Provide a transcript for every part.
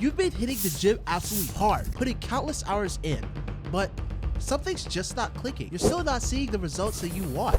You've been hitting the gym absolutely hard, putting countless hours in, but something's just not clicking. You're still not seeing the results that you want.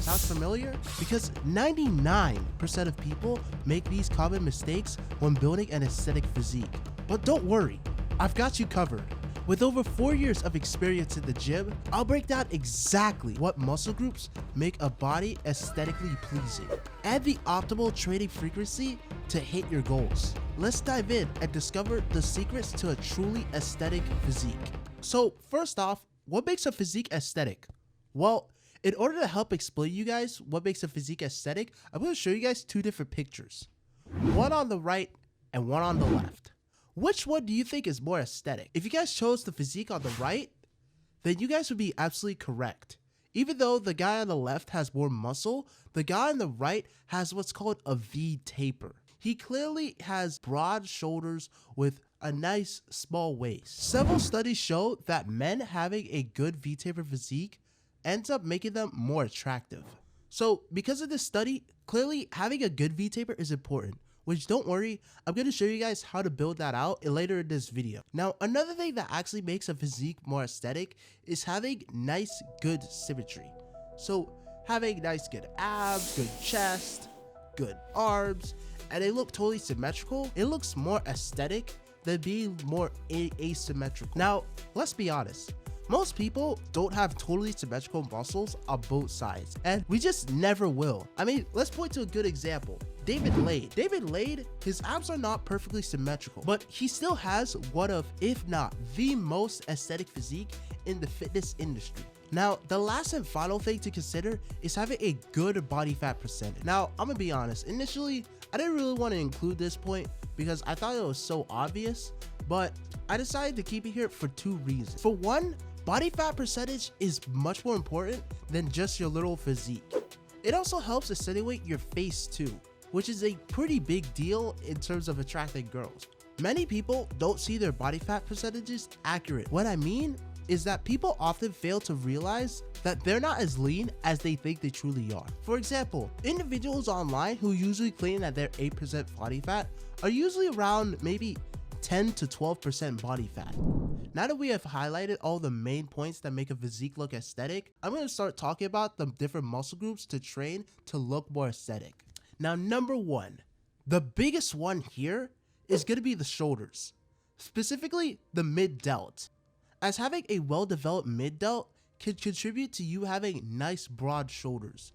Sounds familiar? Because 99% of people make these common mistakes when building an aesthetic physique. But don't worry, I've got you covered. With over 4 years of experience in the gym, I'll break down exactly what muscle groups make a body aesthetically pleasing and the optimal training frequency to hit your goals. Let's dive in and discover the secrets to a truly aesthetic physique. So first off, what makes a physique aesthetic? Well, in order to help explain you guys what makes a physique aesthetic, I'm going to show you guys two different pictures. One on the right and one on the left. Which one do you think is more aesthetic? If you guys chose the physique on the right, then you guys would be absolutely correct. Even though the guy on the left has more muscle, the guy on the right has what's called a V taper. He clearly has broad shoulders with a nice small waist. Several studies show that men having a good V taper physique ends up making them more attractive. So because of this study, clearly having a good V taper is important. Which, don't worry, I'm going to show you guys how to build that out later in this video. Now, another thing that actually makes a physique more aesthetic is having nice, good symmetry. So, having nice, good abs, good chest, good arms, and they look totally symmetrical, it looks more aesthetic than being more asymmetrical. Now, let's be honest. Most people don't have totally symmetrical muscles on both sides, and we just never will. I mean, let's point to a good example. David Lade. David Lade, his abs are not perfectly symmetrical, but he still has one of, if not the most aesthetic physique in the fitness industry. Now, the last and final thing to consider is having a good body fat percentage. Now, I'm gonna be honest, initially, I didn't really want to include this point because I thought it was so obvious, but I decided to keep it here for two reasons. For one, body fat percentage is much more important than just your little physique. It also helps accentuate your face too, which is a pretty big deal in terms of attracting girls. Many people don't see their body fat percentages accurate. What I mean is that people often fail to realize that they're not as lean as they think they truly are. For example, individuals online who usually claim that they're 8% body fat are usually around maybe 10 to 12% body fat. Now that we have highlighted all the main points that make a physique look aesthetic, I'm going to start talking about the different muscle groups to train to look more aesthetic. Now, number one, the biggest one here is going to be the shoulders, specifically the mid-delt, as having a well-developed mid-delt can contribute to you having nice broad shoulders,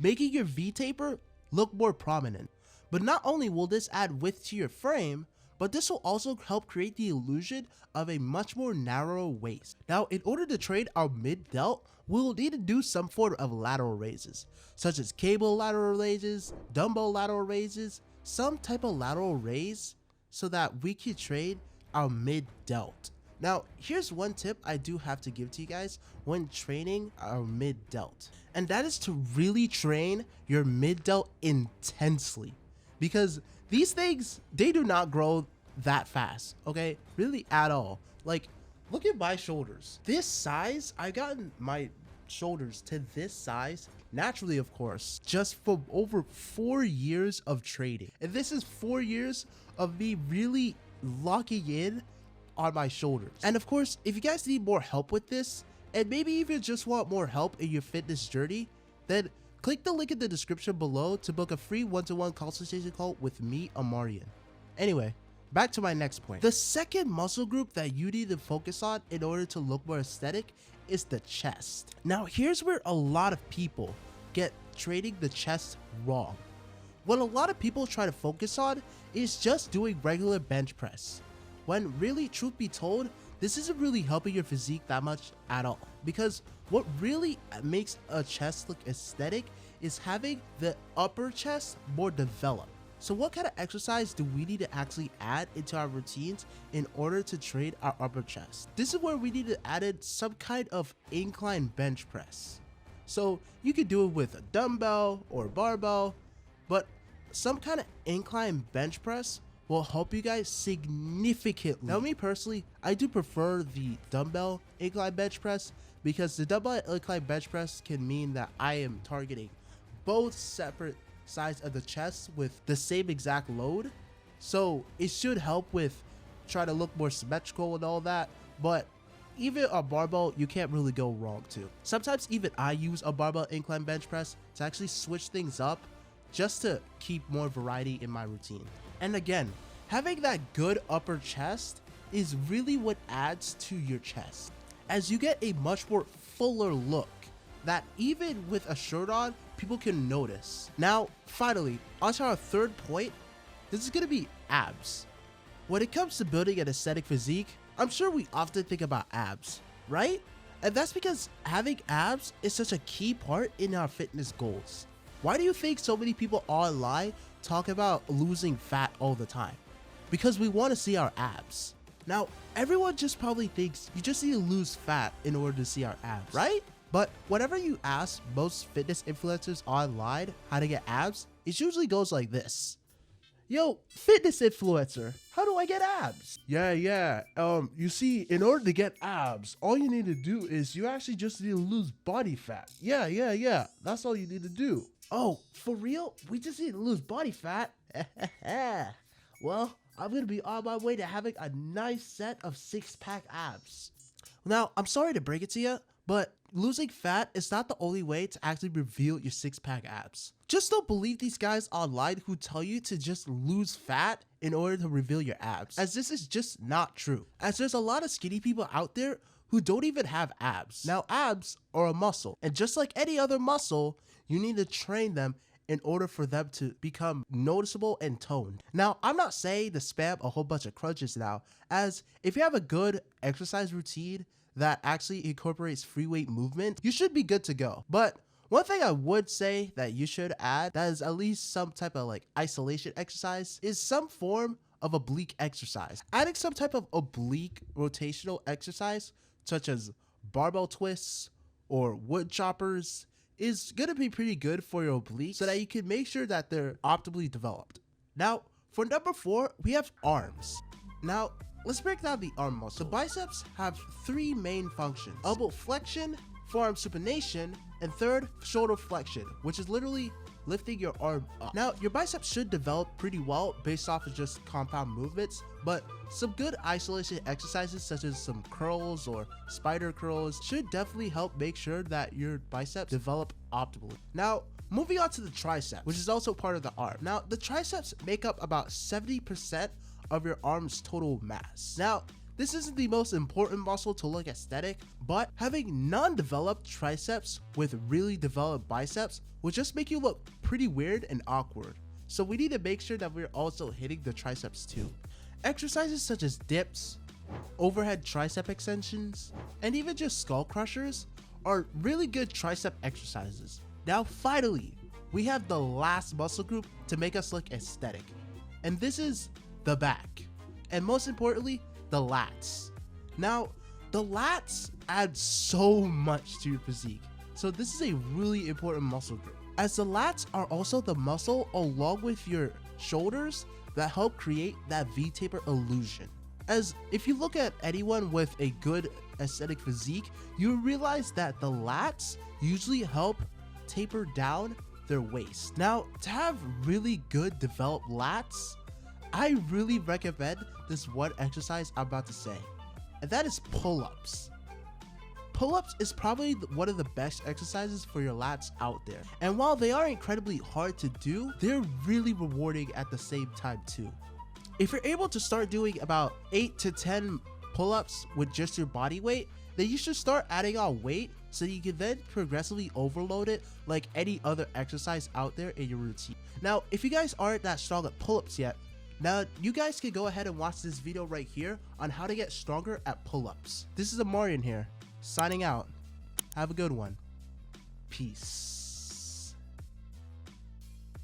making your V-taper look more prominent. But not only will this add width to your frame, but this will also help create the illusion of a much more narrow waist. Now, in order to train our mid-delt, we'll need to do some form of lateral raises, such as cable lateral raises, dumbbell lateral raises, some type of lateral raise so that we can train our mid-delt. Now, here's one tip I do have to give to you guys when training our mid-delt, and that is to really train your mid-delt intensely, because these things, they do not grow that fast, okay? Really at all. Like, look at my shoulders. This size, I gotten my shoulders to this size naturally, of course, just from over 4 years of training. And this is 4 years of me really locking in on my shoulders. And of course, if you guys need more help with this, and maybe even just want more help in your fitness journey, then click the link in the description below to book a free one-to-one consultation call with me, Amarian. Anyway, back to my next point. The second muscle group that you need to focus on in order to look more aesthetic is the chest. Now, here's where a lot of people get training the chest wrong. What a lot of people try to focus on is just doing regular bench press, when really, truth be told, this isn't really helping your physique that much at all. Because what really makes a chest look aesthetic is having the upper chest more developed. So what kind of exercise do we need to actually add into our routines in order to train our upper chest? This is where we need to add in some kind of incline bench press. So you could do it with a dumbbell or barbell, but some kind of incline bench press will help you guys significantly. Now, me personally, I do prefer the dumbbell incline bench press, because the dumbbell incline bench press can mean that I am targeting both separate sides of the chest with the same exact load. So it should help with try to look more symmetrical and all that, but even a barbell, you can't really go wrong too. Sometimes even I use a barbell incline bench press to actually switch things up just to keep more variety in my routine. And again, having that good upper chest is really what adds to your chest, as you get a much more fuller look that even with a shirt on, people can notice. Now, finally, onto our third point, this is gonna be abs. When it comes to building an aesthetic physique, I'm sure we often think about abs, right? And that's because having abs is such a key part in our fitness goals. Why do you think so many people online talk about losing fat all the time? Because we want to see our abs. Now, everyone just probably thinks you just need to lose fat in order to see our abs, right? But whenever you ask most fitness influencers online how to get abs, it usually goes like this. Yo, fitness influencer, how do I get abs? Yeah, you see, in order to get abs, all you need to do is you actually just need to lose body fat. Yeah, that's all you need to do. Oh, for real? We just need to lose body fat? Well, I'm gonna be on my way to having a nice set of 6-pack abs. Now, I'm sorry to break it to you, but losing fat is not the only way to actually reveal your 6-pack abs. Just don't believe these guys online who tell you to just lose fat in order to reveal your abs, as this is just not true, as there's a lot of skinny people out there who don't even have abs. Now, abs are a muscle, and just like any other muscle, you need to train them in order for them to become noticeable and toned. Now, I'm not saying to spam a whole bunch of crunches now, as if you have a good exercise routine that actually incorporates free weight movement, you should be good to go. But one thing I would say that you should add that is at least some type of like isolation exercise is some form of oblique exercise. Adding some type of oblique rotational exercise such as barbell twists or wood choppers is gonna be pretty good for your obliques so that you can make sure that they're optimally developed. Now, for number 4, we have arms. Now, let's break down the arm muscle. The biceps have 3 main functions: elbow flexion, forearm supination, and third, shoulder flexion, which is literally lifting your arm up. Now, your biceps should develop pretty well based off of just compound movements, but some good isolation exercises such as some curls or spider curls should definitely help make sure that your biceps develop optimally. Now, moving on to the tricep, which is also part of the arm. Now, the triceps make up about 70% of your arm's total mass. Now, this isn't the most important muscle to look aesthetic, but having non-developed triceps with really developed biceps will just make you look pretty weird and awkward. So we need to make sure that we're also hitting the triceps too. Exercises such as dips, overhead tricep extensions, and even just skull crushers are really good tricep exercises. Now finally, we have the last muscle group to make us look aesthetic, and this is the back, and most importantly, the lats. Now, the lats add so much to your physique, so this is a really important muscle group, as the lats are also the muscle along with your shoulders that help create that V-taper illusion. As if you look at anyone with a good aesthetic physique, you realize that the lats usually help taper down their waist. Now, to have really good developed lats, I really recommend this one exercise I'm about to say, and that is pull-ups. Pull-ups is probably one of the best exercises for your lats out there, and while they are incredibly hard to do, they're really rewarding at the same time too. If you're able to start doing about 8 to 10 pull-ups with just your body weight, then you should start adding on weight so you can then progressively overload it like any other exercise out there in your routine. Now, if you guys aren't that strong at pull-ups yet, now you guys can go ahead and watch this video right here on how to get stronger at pull-ups. This is Amarian here, signing out. Have a good one. Peace.